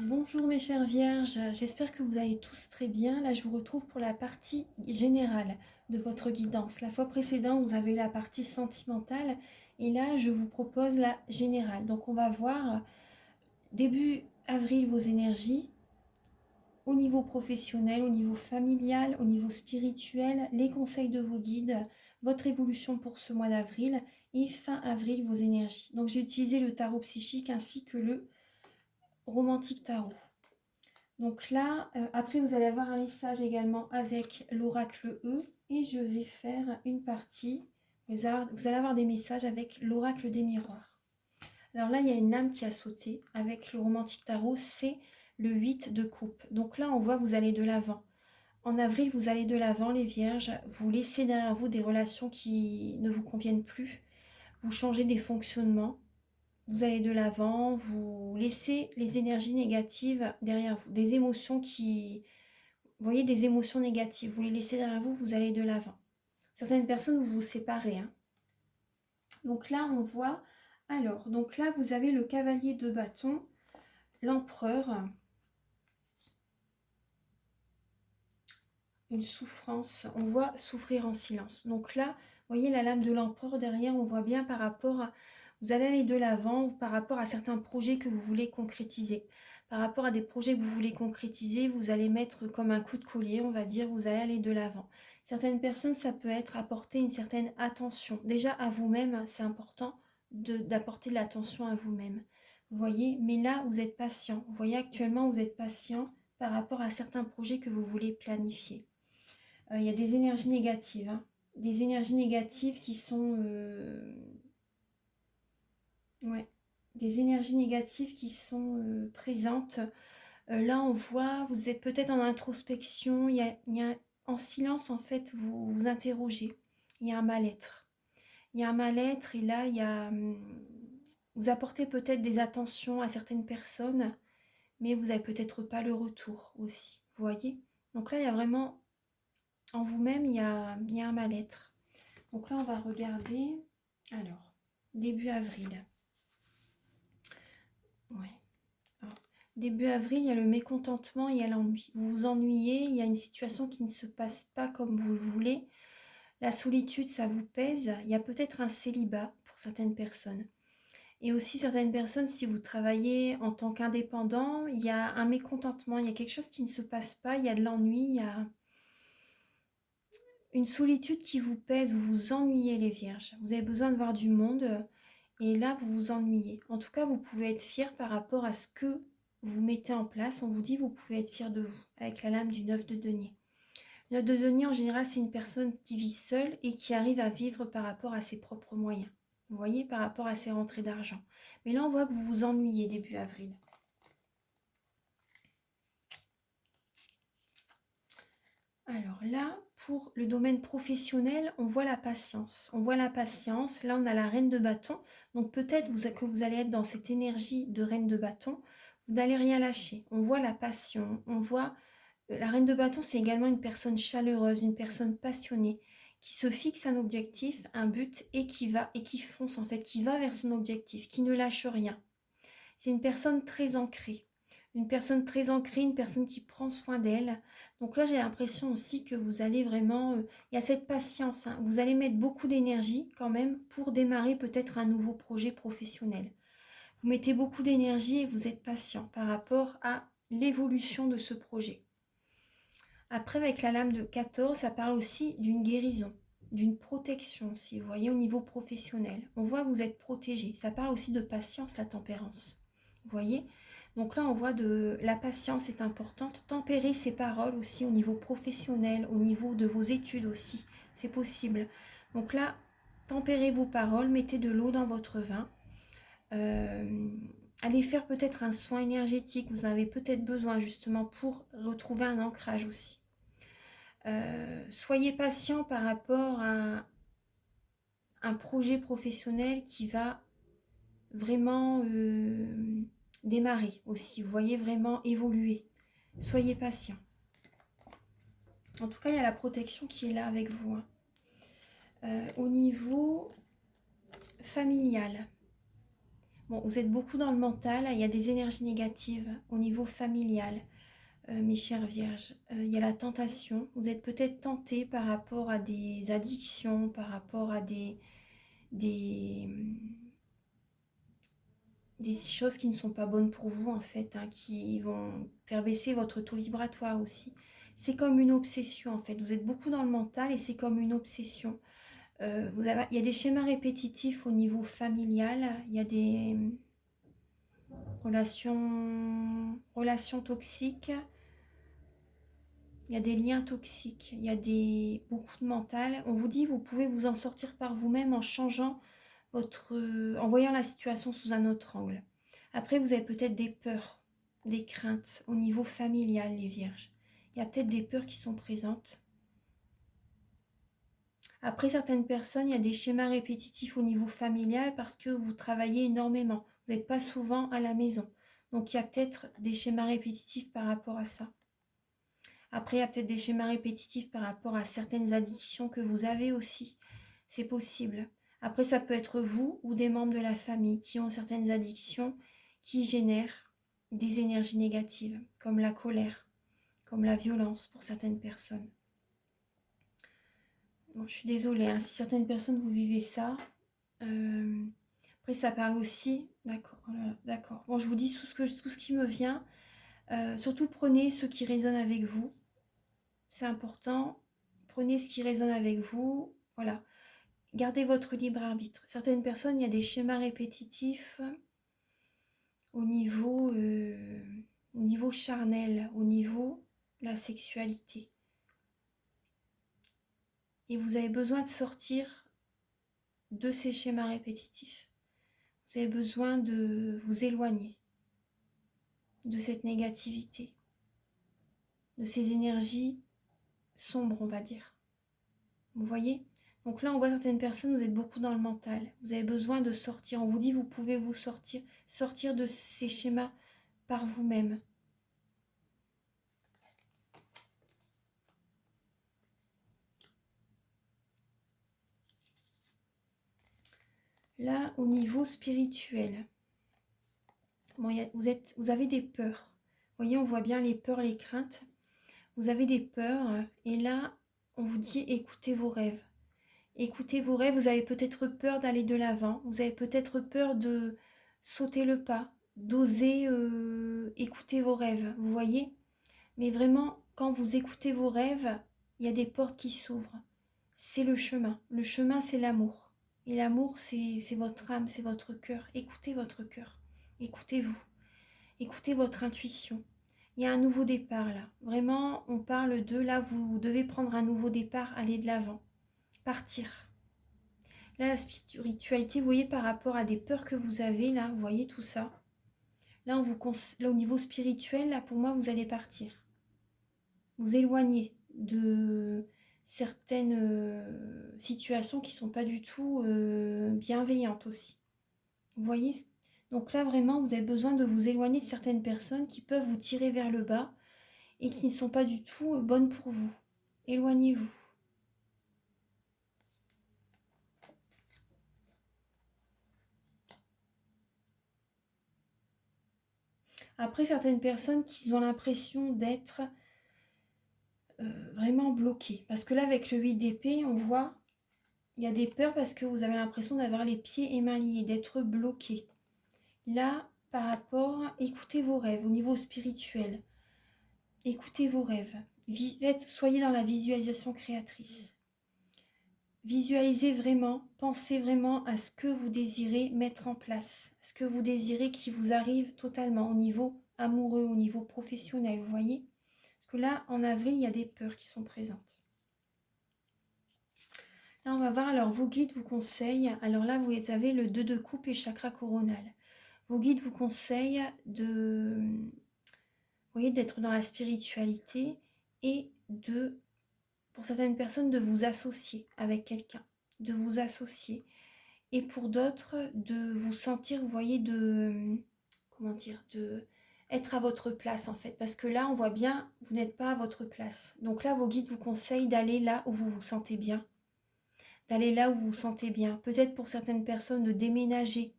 Bonjour mes chères vierges, j'espère que vous allez tous très bien. Là, je vous retrouve pour la partie générale de votre guidance. La fois précédente, vous avez eu la partie sentimentale et là, je vous propose la générale. Donc, on va voir début avril vos énergies au niveau professionnel, au niveau familial, au niveau spirituel, les conseils de vos guides, votre évolution pour ce mois d'avril et fin avril vos énergies. Donc, j'ai utilisé le tarot psychique ainsi que le romantique tarot. Donc là, après, vous allez avoir un message également avec l'oracle E. Et je vais faire une partie. Vous allez avoir des messages avec l'oracle des miroirs. Alors là, il y a une lame qui a sauté. Avec le romantique tarot, c'est le 8 de coupe. Donc là, on voit vous allez de l'avant. En avril, vous allez de l'avant, les vierges. Vous laissez derrière vous des relations qui ne vous conviennent plus. Vous changez des fonctionnements. Vous allez de l'avant, vous laissez les énergies négatives derrière vous, des émotions vous voyez, des émotions négatives, vous les laissez derrière vous, vous allez de l'avant. Certaines personnes, vous vous séparez. Donc là, on voit, alors, donc là, vous avez le cavalier de bâton, l'empereur, une souffrance, on voit souffrir en silence. Donc là, vous voyez la lame de l'empereur derrière, on voit bien par rapport à, vous allez aller de l'avant par rapport à certains projets que vous voulez concrétiser. Par rapport à des projets que vous voulez concrétiser, vous allez mettre comme un coup de collier, on va dire, vous allez aller de l'avant. Certaines personnes, ça peut être apporter une certaine attention. Déjà à vous-même, c'est important d'apporter de l'attention à vous-même. Vous voyez, mais là, vous êtes patient. Vous voyez, actuellement, vous êtes patient par rapport à certains projets que vous voulez planifier. Il y a des énergies négatives, hein. Des énergies négatives qui sont... ouais, des énergies négatives qui sont présentes. Là, on voit, vous êtes peut-être en introspection, en silence, en fait, vous vous interrogez. Il y a un mal-être. Il y a un mal-être et là, vous apportez peut-être des attentions à certaines personnes, mais vous n'avez peut-être pas le retour aussi, vous voyez. Donc là, il y a vraiment, en vous-même, il y a un mal-être. Donc là, on va regarder. Alors, début avril. Ouais. Alors, début avril, il y a le mécontentement, il y a l'ennui. Vous vous ennuyez, il y a une situation qui ne se passe pas comme vous le voulez. La solitude, ça vous pèse. Il y a peut-être un célibat pour certaines personnes. Et aussi certaines personnes, si vous travaillez en tant qu'indépendant, il y a un mécontentement, il y a quelque chose qui ne se passe pas, il y a de l'ennui, il y a une solitude qui vous pèse, vous vous ennuyez les vierges. Vous avez besoin de voir du monde et là vous vous ennuyez. En tout cas, vous pouvez être fier par rapport à ce que vous mettez en place. On vous dit vous pouvez être fier de vous avec la lame du 9 de denier. Le 9 de denier en général c'est une personne qui vit seule et qui arrive à vivre par rapport à ses propres moyens. Vous voyez, par rapport à ses rentrées d'argent. Mais là on voit que vous vous ennuyez début avril. Alors là, pour le domaine professionnel, on voit la patience. On voit la patience. Là, on a la reine de bâton. Donc peut-être que vous allez être dans cette énergie de reine de bâton. Vous n'allez rien lâcher. On voit la passion. On voit la reine de bâton, c'est également une personne chaleureuse, une personne passionnée, qui se fixe un objectif, un but et qui fonce en fait, qui va vers son objectif, qui ne lâche rien. C'est une personne très ancrée. Une personne très ancrée, une personne qui prend soin d'elle. Donc là, j'ai l'impression aussi que vous allez vraiment... il y a cette patience, hein. Vous allez mettre beaucoup d'énergie quand même pour démarrer peut-être un nouveau projet professionnel. Vous mettez beaucoup d'énergie et vous êtes patient par rapport à l'évolution de ce projet. Après, avec la lame de 14, ça parle aussi d'une guérison, d'une protection aussi, vous voyez, au niveau professionnel. On voit que vous êtes protégé. Ça parle aussi de patience, la tempérance. Vous voyez? Donc là, on voit de la patience est importante. Tempérer ses paroles aussi au niveau professionnel, au niveau de vos études aussi. C'est possible. Donc là, tempérez vos paroles, mettez de l'eau dans votre vin. Allez faire peut-être un soin énergétique. Vous en avez peut-être besoin justement pour retrouver un ancrage aussi. Soyez patient par rapport à un projet professionnel qui va vraiment démarrer aussi. Vous voyez, vraiment évoluer. Soyez patient. En tout cas, il y a la protection qui est là avec vous, hein. Au niveau familial, Bon, vous êtes beaucoup dans le mental, il y a des énergies négatives au niveau familial, mes chères vierges. Il y a la tentation, vous êtes peut-être tenté par rapport à des addictions, par rapport à des, des choses qui ne sont pas bonnes pour vous en fait, hein, qui vont faire baisser votre taux vibratoire aussi. C'est comme une obsession en fait, vous êtes beaucoup dans le mental et c'est comme une obsession. Il y a des schémas répétitifs au niveau familial, il y a des relations toxiques, il y a des liens toxiques, il y a beaucoup de mental. On vous dit, vous pouvez vous en sortir par vous-même en changeant en voyant la situation sous un autre angle. Après, vous avez peut-être des peurs, des craintes au niveau familial, les vierges. Il y a peut-être des peurs qui sont présentes. Après, certaines personnes, il y a des schémas répétitifs au niveau familial parce que vous travaillez énormément. Vous n'êtes pas souvent à la maison. Donc, il y a peut-être des schémas répétitifs par rapport à ça. Après, il y a peut-être des schémas répétitifs par rapport à certaines addictions que vous avez aussi. C'est possible. Après, ça peut être vous ou des membres de la famille qui ont certaines addictions qui génèrent des énergies négatives, comme la colère, comme la violence pour certaines personnes. Bon, je suis désolée, hein, si certaines personnes vous vivez ça. Après, ça parle aussi. D'accord, oh là là, d'accord. Bon, je vous dis tout ce qui me vient. Surtout, prenez ce qui résonne avec vous. C'est important. Prenez ce qui résonne avec vous. Voilà. Gardez votre libre arbitre. Certaines personnes, il y a des schémas répétitifs au niveau charnel, au niveau de la sexualité. Et vous avez besoin de sortir de ces schémas répétitifs. Vous avez besoin de vous éloigner de cette négativité, de ces énergies sombres, on va dire. Vous voyez? Donc là, on voit certaines personnes, vous êtes beaucoup dans le mental. Vous avez besoin de sortir. On vous dit, vous pouvez vous sortir de ces schémas par vous-même. Là, au niveau spirituel, bon, vous avez des peurs. Vous voyez, on voit bien les peurs, les craintes. Vous avez des peurs et là, on vous dit écoutez vos rêves. Écoutez vos rêves, vous avez peut-être peur d'aller de l'avant, vous avez peut-être peur de sauter le pas, d'oser écouter vos rêves, vous voyez? Mais vraiment, quand vous écoutez vos rêves, il y a des portes qui s'ouvrent. C'est le chemin. Le chemin, c'est l'amour. Et l'amour, c'est votre âme, c'est votre cœur. Écoutez votre cœur. Écoutez-vous. Écoutez votre intuition. Il y a un nouveau départ là. Vraiment, on parle de là, vous devez prendre un nouveau départ, aller de l'avant. Partir. Là, la spiritualité, vous voyez, par rapport à des peurs que vous avez, là, vous voyez tout ça. Là, là au niveau spirituel, là, pour moi, vous allez partir. Vous éloigner de certaines situations qui ne sont pas du tout bienveillantes aussi. Vous voyez? Donc là, vraiment, vous avez besoin de vous éloigner de certaines personnes qui peuvent vous tirer vers le bas et qui ne sont pas du tout bonnes pour vous. Éloignez-vous. Après, certaines personnes qui ont l'impression d'être vraiment bloquées. Parce que là, avec le 8 d'épée, on voit, il y a des peurs parce que vous avez l'impression d'avoir les pieds et mains liés, d'être bloqué. Là, par rapport, écoutez vos rêves au niveau spirituel. Écoutez vos rêves. Soyez dans la visualisation créatrice. Visualisez vraiment, pensez vraiment à ce que vous désirez mettre en place, ce que vous désirez qui vous arrive totalement au niveau amoureux, au niveau professionnel, vous voyez? Parce que là, en avril, il y a des peurs qui sont présentes. Là, on va voir, alors vos guides vous conseillent, alors là, vous avez le 2 de coupe et chakra coronal. Vos guides vous conseillent vous voyez, d'être dans la spiritualité et pour certaines personnes, de vous associer avec quelqu'un, de vous associer. Et pour d'autres, de vous sentir, vous voyez, être à votre place en fait. Parce que là, on voit bien, vous n'êtes pas à votre place. Donc là, vos guides vous conseillent d'aller là où vous vous sentez bien. D'aller là où vous vous sentez bien. Peut-être pour certaines personnes de déménager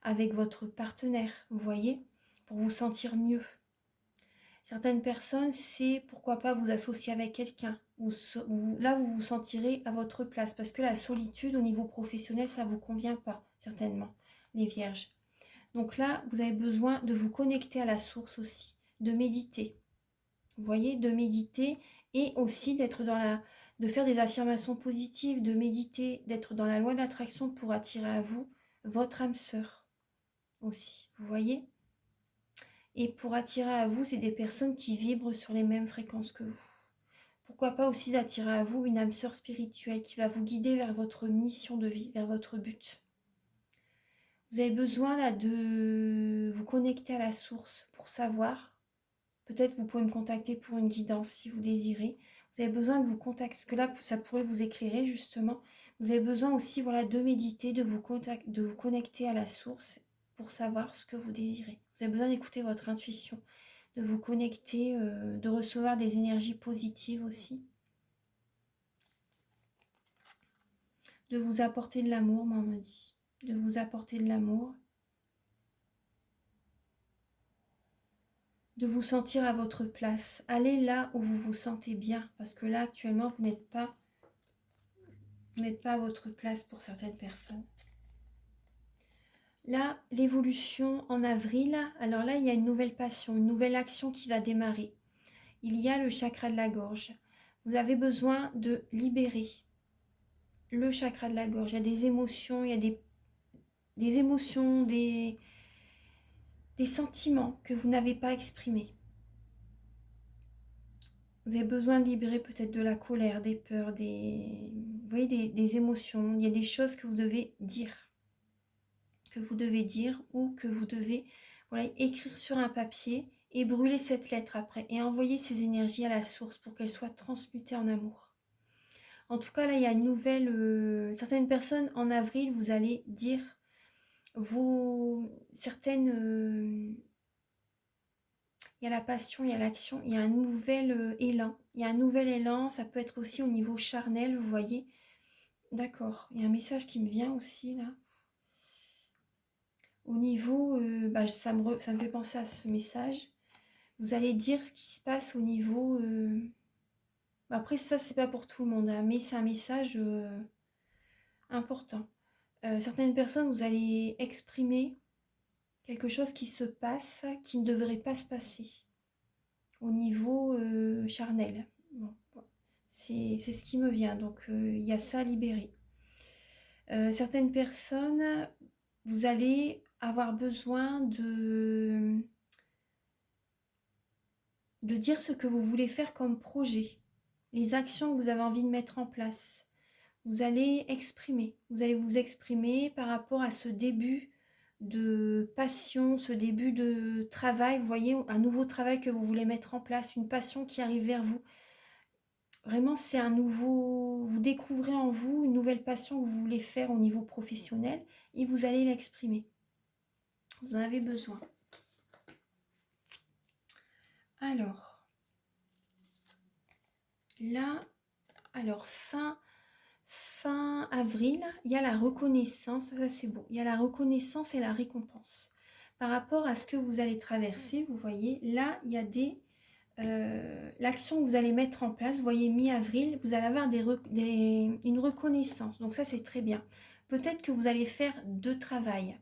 avec votre partenaire, vous voyez, pour vous sentir mieux. Certaines personnes, c'est pourquoi pas vous associer avec quelqu'un. Là, vous vous sentirez à votre place parce que la solitude au niveau professionnel, ça ne vous convient pas, certainement, les vierges. Donc là, vous avez besoin de vous connecter à la source aussi, de méditer. Vous voyez, de méditer et aussi de faire des affirmations positives, de méditer, d'être dans la loi de l'attraction pour attirer à vous votre âme sœur aussi. Vous voyez ? Et pour attirer à vous, c'est des personnes qui vibrent sur les mêmes fréquences que vous. Pourquoi pas aussi d'attirer à vous une âme sœur spirituelle qui va vous guider vers votre mission de vie, vers votre but. Vous avez besoin là de vous connecter à la source pour savoir. Peut-être vous pouvez me contacter pour une guidance si vous désirez. Vous avez besoin de vous contacter, parce que là, ça pourrait vous éclairer justement. Vous avez besoin aussi de méditer, de vous connecter à la source pour savoir ce que vous désirez. Vous avez besoin d'écouter votre intuition, de vous connecter, de recevoir des énergies positives aussi. De vous apporter de l'amour, moi on me dit. De vous apporter de l'amour. De vous sentir à votre place. Allez là où vous vous sentez bien, parce que là actuellement vous n'êtes pas à votre place pour certaines personnes. Là, l'évolution en avril, alors là il y a une nouvelle passion, une nouvelle action qui va démarrer. Il y a le chakra de la gorge. Vous avez besoin de libérer le chakra de la gorge. Il y a des émotions, il y a des émotions, des sentiments que vous n'avez pas exprimés. Vous avez besoin de libérer peut-être de la colère, des peurs, vous voyez, des émotions. Il y a des choses que vous devez dire. Ou que vous devez écrire sur un papier et brûler cette lettre après et envoyer ces énergies à la source pour qu'elles soient transmutées en amour. En tout cas, là, il y a une nouvelle... certaines personnes, en avril, vous allez dire il y a la passion, il y a l'action, il y a un nouvel élan. Il y a un nouvel élan, ça peut être aussi au niveau charnel, vous voyez. D'accord, il y a un message qui me vient aussi, là. Au niveau, ça me fait penser à ce message. Vous allez dire ce qui se passe au niveau... Après, ça, c'est pas pour tout le monde, hein, mais c'est un message important. Certaines personnes, vous allez exprimer quelque chose qui se passe, qui ne devrait pas se passer au niveau charnel. Bon, c'est ce qui me vient, donc il y a ça à libérer. Certaines personnes, vous allez avoir besoin de dire ce que vous voulez faire comme projet, les actions que vous avez envie de mettre en place. Vous allez vous exprimer par rapport à ce début de passion, ce début de travail, vous voyez, un nouveau travail que vous voulez mettre en place, une passion qui arrive vers vous. Vraiment, c'est vous découvrez en vous une nouvelle passion que vous voulez faire au niveau professionnel et vous allez l'exprimer. Vous en avez besoin. Alors, là, fin avril, il y a la reconnaissance, ça c'est beau, il y a la reconnaissance et la récompense. Par rapport à ce que vous allez traverser, vous voyez, là, il y a l'action que vous allez mettre en place, vous voyez, mi-avril, vous allez avoir une reconnaissance, donc ça c'est très bien. Peut-être que vous allez faire deux travails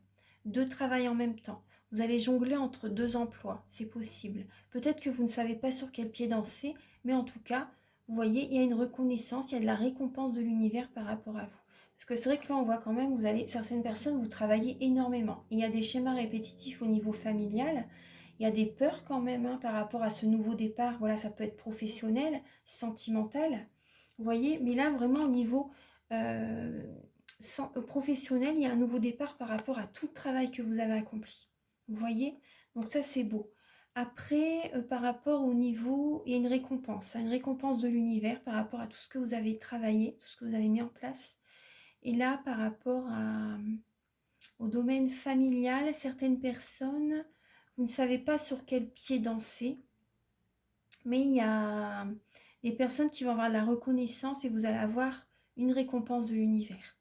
en même temps. Vous allez jongler entre deux emplois, c'est possible. Peut-être que vous ne savez pas sur quel pied danser, mais en tout cas, vous voyez, il y a une reconnaissance, il y a de la récompense de l'univers par rapport à vous. Parce que c'est vrai que là, on voit quand même, certaines personnes, vous travaillez énormément. Il y a des schémas répétitifs au niveau familial. Il y a des peurs quand même hein, par rapport à ce nouveau départ. Voilà, ça peut être professionnel, sentimental. Vous voyez, mais là, vraiment, au niveau professionnel, il y a un nouveau départ par rapport à tout le travail que vous avez accompli. Vous voyez? Donc ça, c'est beau. Après, par rapport au niveau, il y a une récompense de l'univers par rapport à tout ce que vous avez travaillé, tout ce que vous avez mis en place. Et là, par rapport au domaine familial, certaines personnes, vous ne savez pas sur quel pied danser, mais il y a des personnes qui vont avoir de la reconnaissance et vous allez avoir une récompense de l'univers.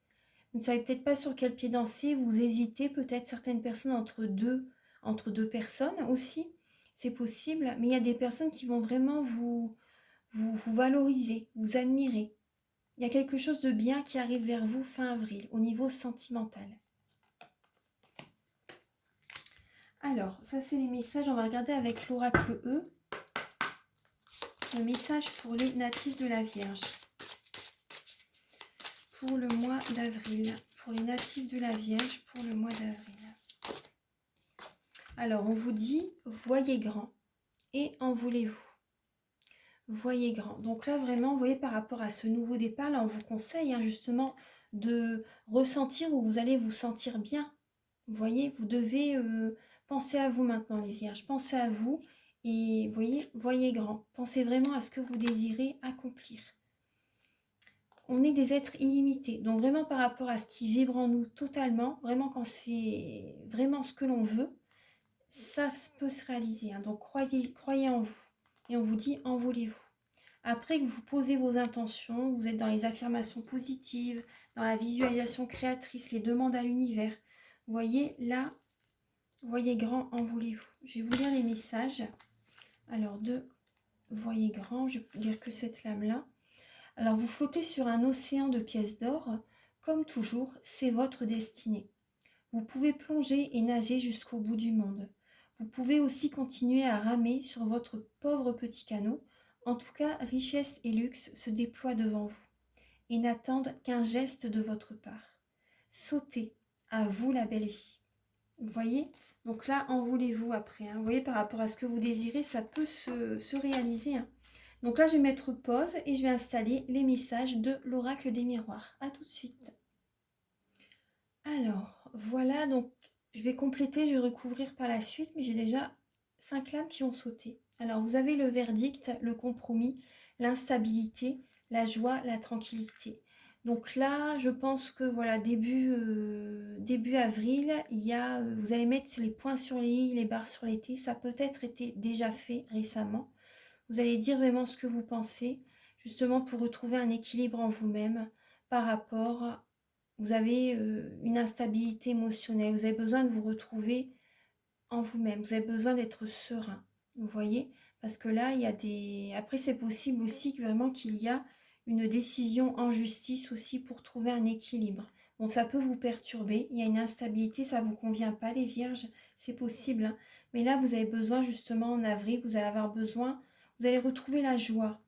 Vous ne savez peut-être pas sur quel pied danser, vous hésitez peut-être certaines personnes entre deux personnes aussi, c'est possible, mais il y a des personnes qui vont vraiment vous valoriser, vous admirer. Il y a quelque chose de bien qui arrive vers vous fin avril, au niveau sentimental. Alors, ça c'est les messages, on va regarder avec l'oracle E. Le message pour les natifs de la Vierge. Pour le mois d'avril. Pour les natifs de la Vierge, pour le mois d'avril. Alors, on vous dit, voyez grand et en voulez-vous. Voyez grand. Donc là, vraiment, vous voyez, par rapport à ce nouveau départ, là, on vous conseille justement de ressentir où vous allez vous sentir bien. Vous voyez, vous devez penser à vous maintenant, les Vierges. Pensez à vous et voyez grand. Pensez vraiment à ce que vous désirez accomplir. On est des êtres illimités. Donc vraiment par rapport à ce qui vibre en nous totalement, vraiment quand c'est vraiment ce que l'on veut, ça peut se réaliser. Donc croyez en vous. Et on vous dit, envolez-vous. Après que vous posez vos intentions, vous êtes dans les affirmations positives, dans la visualisation créatrice, les demandes à l'univers. Vous voyez, là, voyez grand, envolez-vous. Je vais vous lire les messages. Alors, voyez grand, je vais lire que cette lame-là. Alors, vous flottez sur un océan de pièces d'or. Comme toujours, c'est votre destinée. Vous pouvez plonger et nager jusqu'au bout du monde. Vous pouvez aussi continuer à ramer sur votre pauvre petit canot. En tout cas, richesse et luxe se déploient devant vous et n'attendent qu'un geste de votre part. Sautez, à vous la belle vie. Vous voyez? Donc là, envolez-vous après. Vous voyez, par rapport à ce que vous désirez, ça peut se réaliser. Donc là, je vais mettre pause et je vais installer les messages de l'oracle des miroirs. A tout de suite. Alors, voilà, donc je vais compléter, je vais recouvrir par la suite, mais j'ai déjà 5 lames qui ont sauté. Alors, vous avez le verdict, le compromis, l'instabilité, la joie, la tranquillité. Donc là, je pense que voilà, début avril, vous allez mettre les points sur les i, les barres sur les t. Ça a peut-être été déjà fait récemment. Vous allez dire vraiment ce que vous pensez, justement pour retrouver un équilibre en vous-même par rapport. Vous avez une instabilité émotionnelle, vous avez besoin de vous retrouver en vous-même, vous avez besoin d'être serein, vous voyez? Parce que là, il y a des... Après, c'est possible aussi que vraiment qu'il y a une décision en justice aussi pour trouver un équilibre. Bon, ça peut vous perturber, il y a une instabilité, ça ne vous convient pas les vierges, c'est possible. Hein. Mais là, vous avez besoin justement en avril, vous allez avoir besoin, vous allez retrouver la joie.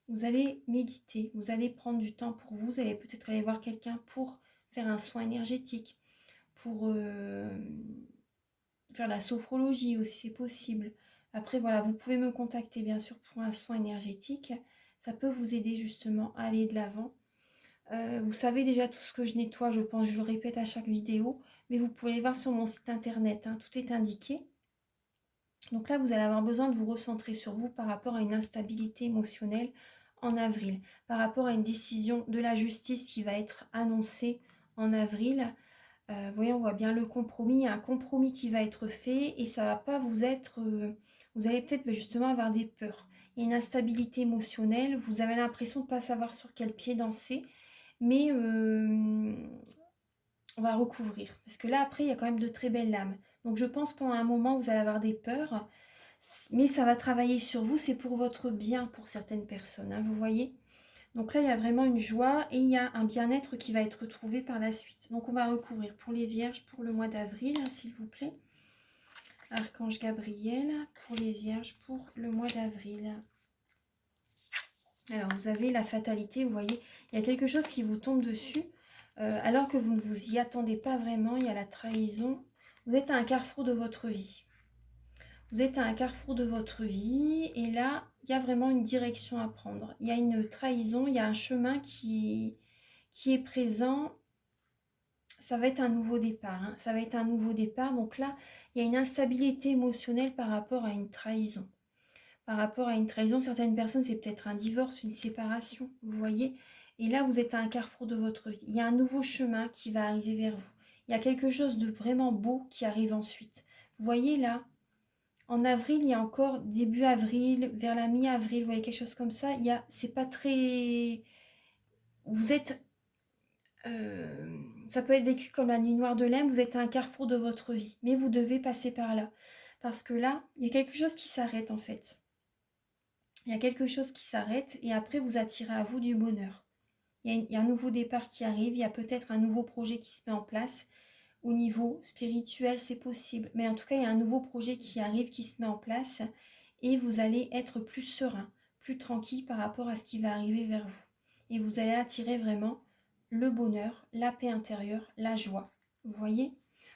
Vous allez méditer, vous allez prendre du temps pour vous, vous allez peut-être aller voir quelqu'un pour faire un soin énergétique, pour faire la sophrologie aussi, c'est possible. Après, voilà, vous pouvez me contacter bien sûr pour un soin énergétique. Ça peut vous aider justement à aller de l'avant. Vous savez déjà tout ce que je nettoie, je pense, je le répète à chaque vidéo, mais vous pouvez aller voir sur mon site internet, tout est indiqué. Donc là, vous allez avoir besoin de vous recentrer sur vous par rapport à une instabilité émotionnelle en avril, par rapport à une décision de la justice qui va être annoncée en avril. Vous voyez, on voit bien le compromis, il y a un compromis qui va être fait et ça va pas vous être... vous allez peut-être justement avoir des peurs. Il y a une instabilité émotionnelle, vous avez l'impression de ne pas savoir sur quel pied danser, mais on va recouvrir. Parce que là, après, il y a quand même de très belles lames. Donc je pense pendant un moment, vous allez avoir des peurs, mais ça va travailler sur vous, c'est pour votre bien pour certaines personnes, vous voyez. Donc là, il y a vraiment une joie et il y a un bien-être qui va être retrouvé par la suite. Donc on va recouvrir pour les vierges pour le mois d'avril, s'il vous plaît. Archange Gabriel pour les vierges pour le mois d'avril. Alors vous avez la fatalité, vous voyez, il y a quelque chose qui vous tombe dessus. Alors que vous ne vous y attendez pas vraiment, il y a la trahison. Vous êtes à un carrefour de votre vie. Vous êtes à un carrefour de votre vie et là, il y a vraiment une direction à prendre. Il y a une trahison, il y a un chemin qui est présent. Ça va être un nouveau départ. Ça va être un nouveau départ. Donc là, il y a une instabilité émotionnelle par rapport à une trahison. Par rapport à une trahison, certaines personnes, c'est peut-être un divorce, une séparation, vous voyez. Et là, vous êtes à un carrefour de votre vie. Il y a un nouveau chemin qui va arriver vers vous. Il y a quelque chose de vraiment beau qui arrive ensuite. Vous voyez là, en avril, il y a encore début avril, vers la mi-avril, vous voyez quelque chose comme ça. C'est pas très... Vous êtes... ça peut être vécu comme la nuit noire de Lem, vous êtes à un carrefour de votre vie, mais vous devez passer par là. Parce que là, il y a quelque chose qui s'arrête en fait. Il y a quelque chose qui s'arrête et après vous attirez à vous du bonheur. Il y a un nouveau départ qui arrive, il y a peut-être un nouveau projet qui se met en place. Au niveau spirituel, c'est possible. Mais en tout cas, il y a un nouveau projet qui arrive, qui se met en place et vous allez être plus serein, plus tranquille par rapport à ce qui va arriver vers vous. Et vous allez attirer vraiment le bonheur, la paix intérieure, la joie. Vous voyez?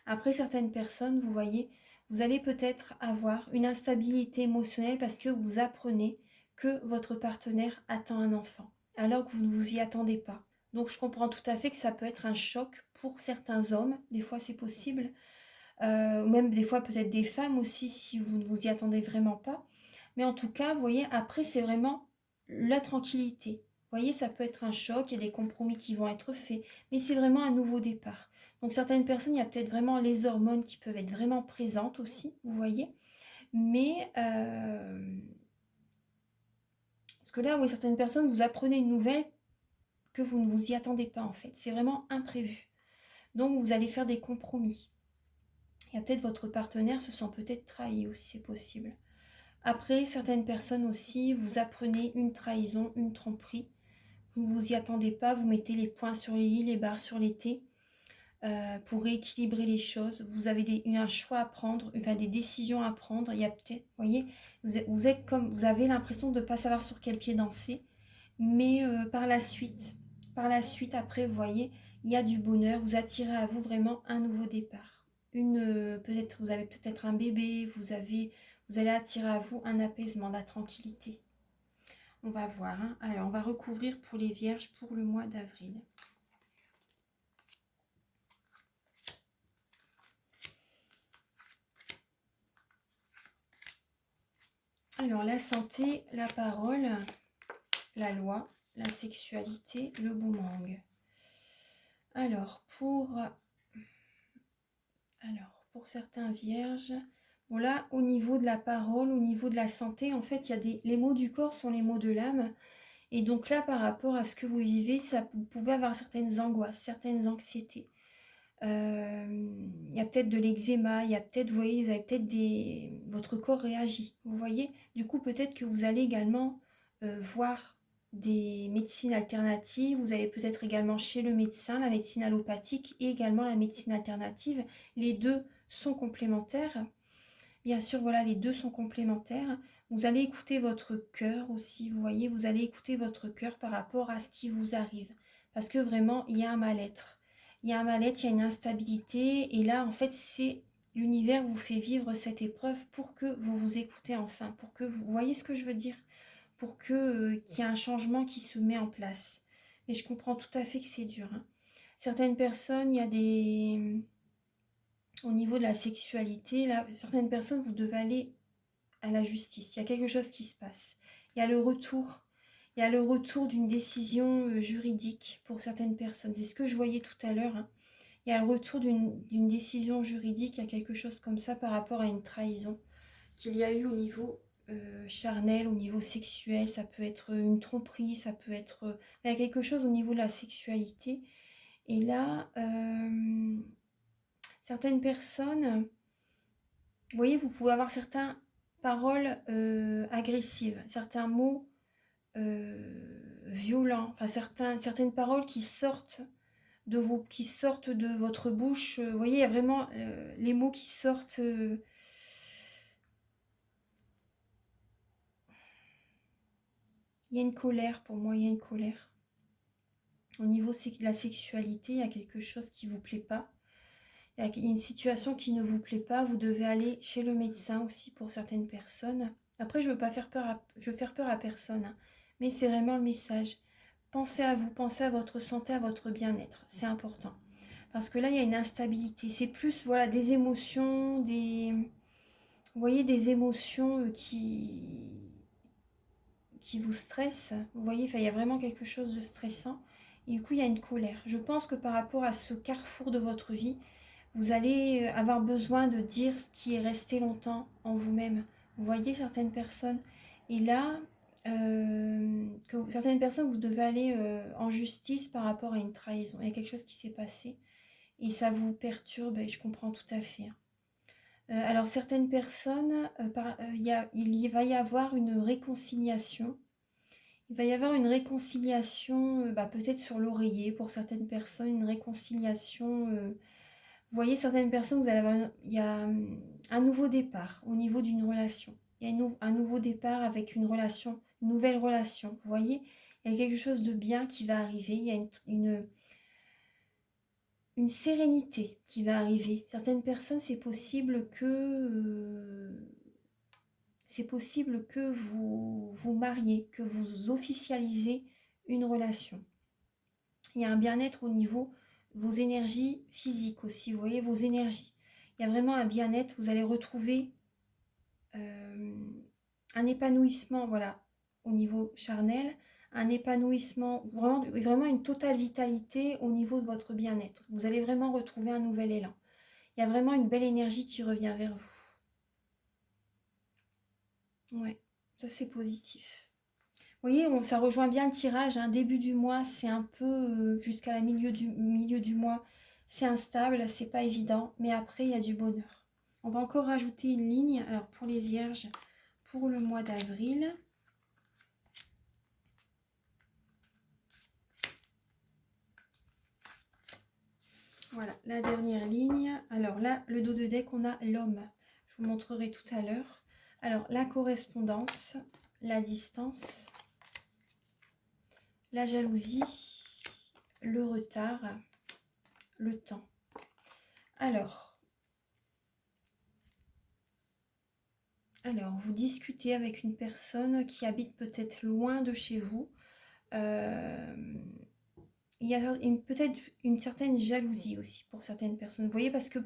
Après, certaines personnes, vous voyez, vous allez peut-être avoir une instabilité émotionnelle parce que vous apprenez que votre partenaire attend un enfant, alors que vous ne vous y attendez pas. Donc je comprends tout à fait que ça peut être un choc pour certains hommes, des fois c'est possible, ou même des fois peut-être des femmes aussi si vous ne vous y attendez vraiment pas. Mais en tout cas, vous voyez, après c'est vraiment la tranquillité. Vous voyez, ça peut être un choc, il y a des compromis qui vont être faits, mais c'est vraiment un nouveau départ. Donc certaines personnes, il y a peut-être vraiment les hormones qui peuvent être vraiment présentes aussi, vous voyez. Mais, parce que là, oui, certaines personnes, vous apprenez une nouvelle que vous ne vous y attendez pas en fait. C'est vraiment imprévu. Donc vous allez faire des compromis. Il y a peut-être votre partenaire se sent peut-être trahi aussi, c'est possible. Après, certaines personnes aussi, vous apprenez une trahison, une tromperie. Vous ne vous y attendez pas, vous mettez les points sur les i, les barres sur les t pour rééquilibrer les choses. Vous avez un choix à prendre, enfin des décisions à prendre. Il y a peut-être, vous voyez, vous êtes comme, vous avez l'impression de ne pas savoir sur quel pied danser. Mais par la suite, après, vous voyez, il y a du bonheur, vous attirez à vous vraiment un nouveau départ. Peut-être, vous avez peut-être un bébé, vous allez attirer à vous un apaisement, la tranquillité. On va voir, hein. Alors, on va recouvrir pour les vierges pour le mois d'avril. Alors, la santé, la parole, la loi, la sexualité, le boomerang. Alors, pour certains vierges, bon là, au niveau de la parole, au niveau de la santé, en fait, il y a les mots du corps sont les mots de l'âme. Et donc là, par rapport à ce que vous vivez, vous pouvez avoir certaines angoisses, certaines anxiétés. Il y a peut-être de l'eczéma, il y a peut-être, vous voyez, votre corps réagit. Vous voyez, du coup, peut-être que vous allez également voir des médecines alternatives. Vous allez peut-être également chez le médecin, la médecine allopathique et également la médecine alternative. Les deux sont complémentaires. Bien sûr, voilà, les deux sont complémentaires. Vous allez écouter votre cœur aussi, vous voyez, vous allez écouter votre cœur par rapport à ce qui vous arrive. Parce que vraiment, il y a un mal-être. Il y a un mal-être, il y a une instabilité. Et là, en fait, c'est l'univers vous fait vivre cette épreuve pour que vous vous écoutez enfin, pour que vous voyez ce que je veux dire, pour qu'il y ait un changement qui se met en place. Mais je comprends tout à fait que c'est dur, hein. Certaines personnes, il y a au niveau de la sexualité, là, certaines personnes, vous devez aller à la justice. Il y a quelque chose qui se passe. Il y a le retour. Il y a le retour d'une décision juridique pour certaines personnes. C'est ce que je voyais tout à l'heure, hein. Il y a le retour d'une décision juridique. Il y a quelque chose comme ça par rapport à une trahison qu'il y a eu au niveau charnel, au niveau sexuel. Ça peut être une tromperie, ça peut être... il y a quelque chose au niveau de la sexualité. Et là, certaines personnes... Vous voyez, vous pouvez avoir certaines paroles agressives, certains mots violents, enfin certaines paroles qui sortent de votre bouche. Vous voyez, il y a vraiment les mots qui sortent. Il y a une colère pour moi, il y a une colère. Au niveau de la sexualité, il y a quelque chose qui ne vous plaît pas. Il y a une situation qui ne vous plaît pas, vous devez aller chez le médecin aussi pour certaines personnes. Après, je veux pas faire peur je veux faire peur à personne, hein, mais c'est vraiment le message. Pensez à vous, pensez à votre santé, à votre bien-être, c'est important. Parce que là, il y a une instabilité. C'est plus, voilà, des émotions, vous voyez, des émotions qui vous stressent. Vous voyez, enfin, il y a vraiment quelque chose de stressant. Et du coup, il y a une colère. Je pense que par rapport à ce carrefour de votre vie, vous allez avoir besoin de dire ce qui est resté longtemps en vous-même. Vous voyez certaines personnes. Et là, certaines personnes, vous devez aller en justice par rapport à une trahison. Il y a quelque chose qui s'est passé. et ça vous perturbe, et je comprends tout à fait, hein. Alors certaines personnes, il va y avoir une réconciliation. Il va y avoir une réconciliation, peut-être sur l'oreiller pour certaines personnes, une réconciliation. Vous voyez, certaines personnes, vous allez avoir il y a un nouveau départ au niveau d'une relation. Il y a un nouveau départ avec une relation, une nouvelle relation. Vous voyez, il y a quelque chose de bien qui va arriver. Il y a une sérénité qui va arriver. Certaines personnes, c'est possible que vous vous mariez, que vous officialisez une relation. Il y a un bien-être au niveau de vos énergies physiques aussi, vous voyez, vos énergies. Il y a vraiment un bien-être, vous allez retrouver un épanouissement, voilà, au niveau charnel, un épanouissement, vraiment une totale vitalité au niveau de votre bien-être. Vous allez vraiment retrouver un nouvel élan. Il y a vraiment une belle énergie qui revient vers vous. Ouais, ça c'est positif. Vous voyez, ça rejoint bien le tirage, hein. Début du mois, c'est un peu jusqu'à la milieu du mois, c'est instable, c'est pas évident, mais après, il y a du bonheur. On va encore rajouter une ligne, alors pour les vierges, pour le mois d'avril. Voilà, la dernière ligne. Alors là, le dos de deck, on a l'homme. Je vous montrerai tout à l'heure. Alors, la correspondance, la distance, la jalousie, le retard, le temps. Alors, vous discutez avec une personne qui habite peut-être loin de chez vous. Il y a peut-être une certaine jalousie aussi pour certaines personnes. Vous voyez, parce que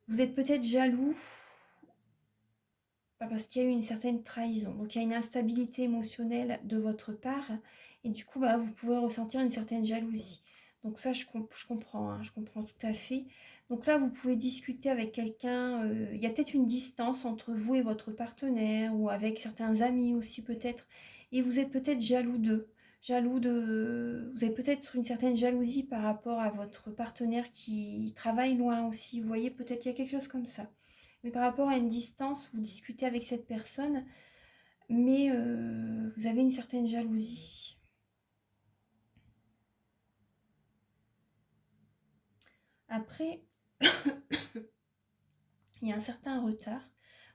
vous êtes peut-être jaloux parce qu'il y a eu une certaine trahison. Donc, il y a une instabilité émotionnelle de votre part. Et du coup, vous pouvez ressentir une certaine jalousie. Donc ça, je comprends, hein, je comprends tout à fait. Donc là, vous pouvez discuter avec quelqu'un. Il y a peut-être une distance entre vous et votre partenaire ou avec certains amis aussi peut-être. Et vous êtes peut-être jaloux d'eux. Vous avez peut-être une certaine jalousie par rapport à votre partenaire qui travaille loin aussi. Vous voyez, peut-être il y a quelque chose comme ça. Mais par rapport à une distance, vous discutez avec cette personne, mais vous avez une certaine jalousie. Après, il y a un certain retard.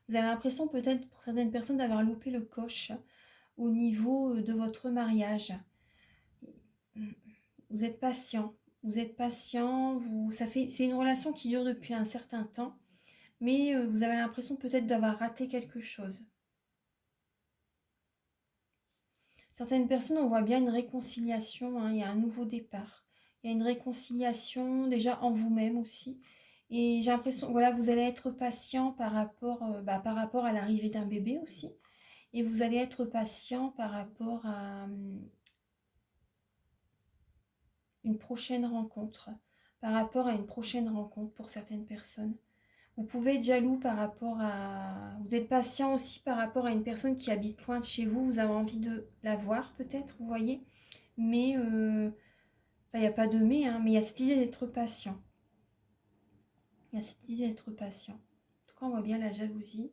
Vous avez l'impression peut-être pour certaines personnes d'avoir loupé le coche au niveau de votre mariage. Vous êtes patient. C'est une relation qui dure depuis un certain temps, mais vous avez l'impression peut-être d'avoir raté quelque chose. Certaines personnes, on voit bien une réconciliation, hein, il y a un nouveau départ. Il y a une réconciliation déjà en vous-même aussi. Et j'ai l'impression, voilà, vous allez être patient par rapport à l'arrivée d'un bébé aussi. Et vous allez être patient par rapport à une prochaine rencontre. Par rapport à une prochaine rencontre pour certaines personnes. Vous pouvez être jaloux par rapport à... Vous êtes patient aussi par rapport à une personne qui habite loin de chez vous. Vous avez envie de la voir peut-être, vous voyez. Mais, il n'y a pas de mais, hein, mais il y a cette idée d'être patient. Il y a cette idée d'être patient. En tout cas, on voit bien la jalousie.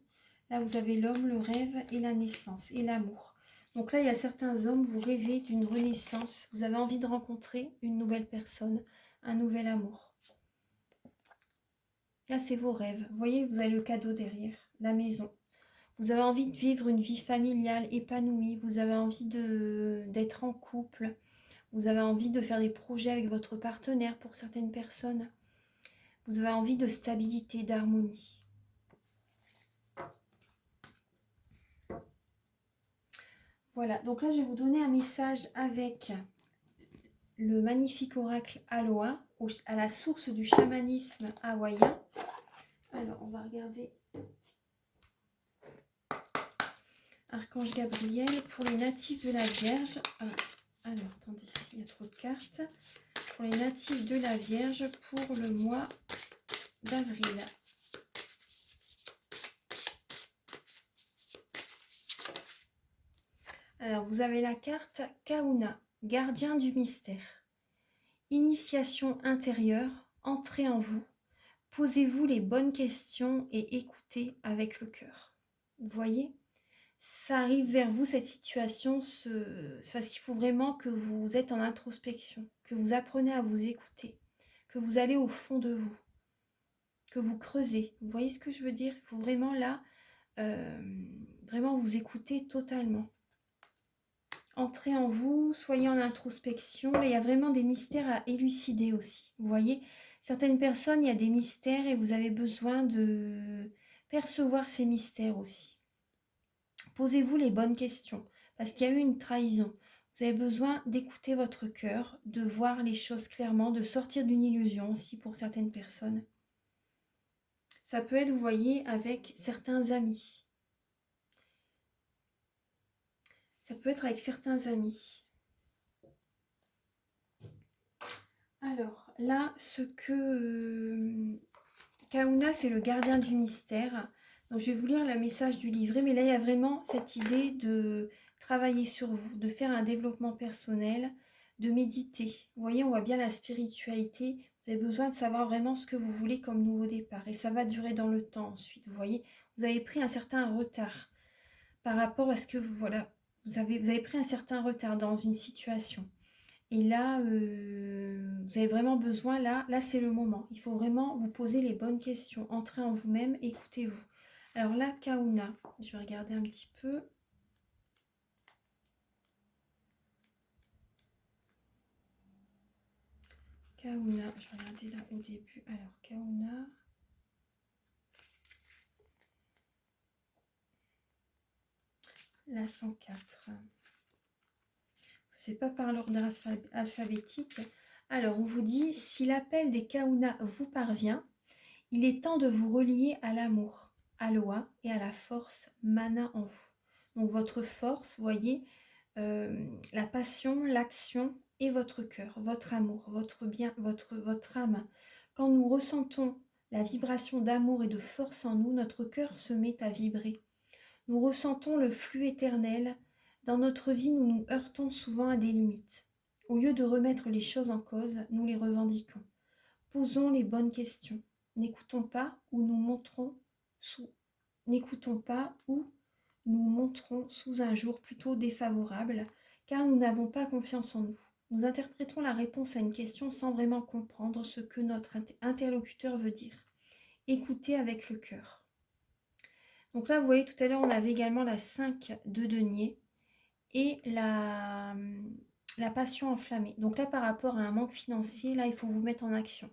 Là, vous avez l'homme, le rêve et la naissance et l'amour. Donc là, il y a certains hommes, vous rêvez d'une renaissance. Vous avez envie de rencontrer une nouvelle personne, un nouvel amour. Là, c'est vos rêves. Vous voyez, vous avez le cadeau derrière, la maison. Vous avez envie de vivre une vie familiale épanouie. Vous avez envie d'être en couple. Vous avez envie de faire des projets avec votre partenaire pour certaines personnes. Vous avez envie de stabilité, d'harmonie. Voilà, donc là, je vais vous donner un message avec le magnifique oracle Aloha, à la source du chamanisme hawaïen. Alors, on va regarder Archange Gabriel pour les natifs de la Vierge. Alors, attendez, il y a trop de cartes. Pour les natifs de la Vierge pour le mois d'avril. Alors, vous avez la carte Kauna, gardien du mystère. Initiation intérieure, Entrez en vous, posez-vous les bonnes questions et écoutez avec le cœur. Vous voyez? Ça arrive vers vous, cette situation, c'est parce qu'il faut vraiment que vous êtes en introspection, que vous apprenez à vous écouter, que vous allez au fond de vous, que vous creusez. Vous voyez ce que je veux dire? Il faut vraiment là, vraiment vous écouter totalement. Entrez en vous, soyez en introspection. Là, il y a vraiment des mystères à élucider aussi. Vous voyez, certaines personnes, il y a des mystères et vous avez besoin de percevoir ces mystères aussi. Posez-vous les bonnes questions parce qu'il y a eu une trahison. Vous avez besoin d'écouter votre cœur, de voir les choses clairement, de sortir d'une illusion aussi pour certaines personnes. Ça peut être, vous voyez, avec certains amis. Ça peut être avec certains amis. Alors, là, ce que Kauna, c'est le gardien du mystère. Donc, je vais vous lire le message du livret, mais là, il y a vraiment cette idée de travailler sur vous, de faire un développement personnel, de méditer. Vous voyez, on voit bien la spiritualité. Vous avez besoin de savoir vraiment ce que vous voulez comme nouveau départ. Et ça va durer dans le temps ensuite. Vous voyez, vous avez pris un certain retard par rapport à ce que voilà, vous avez pris un certain retard dans une situation. Et là, vous avez vraiment besoin, là c'est le moment. Il faut vraiment vous poser les bonnes questions. Entrez en vous-même, écoutez-vous. Alors là, Kauna, je vais regarder un petit peu. Kauna, je vais regarder là au début. Alors, Kauna. La 104. C'est pas par l'ordre alphabétique. Alors, on vous dit, si l'appel des Kauna vous parvient, il est temps de vous relier à l'amour, à l'Oa et à la force mana en vous. Donc votre force, voyez, la passion, l'action et votre cœur, votre amour, votre bien, votre âme. Quand nous ressentons la vibration d'amour et de force en nous, notre cœur se met à vibrer. Nous ressentons le flux éternel. Dans notre vie, nous nous heurtons souvent à des limites. Au lieu de remettre les choses en cause, nous les revendiquons. Posons les bonnes questions. N'écoutons pas ou nous montrons sous un jour plutôt défavorable, car nous n'avons pas confiance en nous. Nous interprétons la réponse à une question sans vraiment comprendre ce que notre interlocuteur veut dire. Écoutez avec le cœur. Donc là, vous voyez, tout à l'heure, on avait également la 5 de denier et la passion enflammée. Donc là, par rapport à un manque financier, là, il faut vous mettre en action.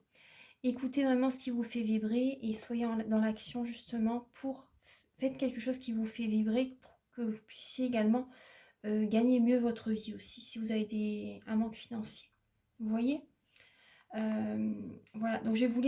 Écoutez vraiment ce qui vous fait vibrer et soyez dans l'action justement pour faites quelque chose qui vous fait vibrer pour que vous puissiez également gagner mieux votre vie aussi si vous avez un manque financier. Vous voyez, voilà, donc je vais vous lire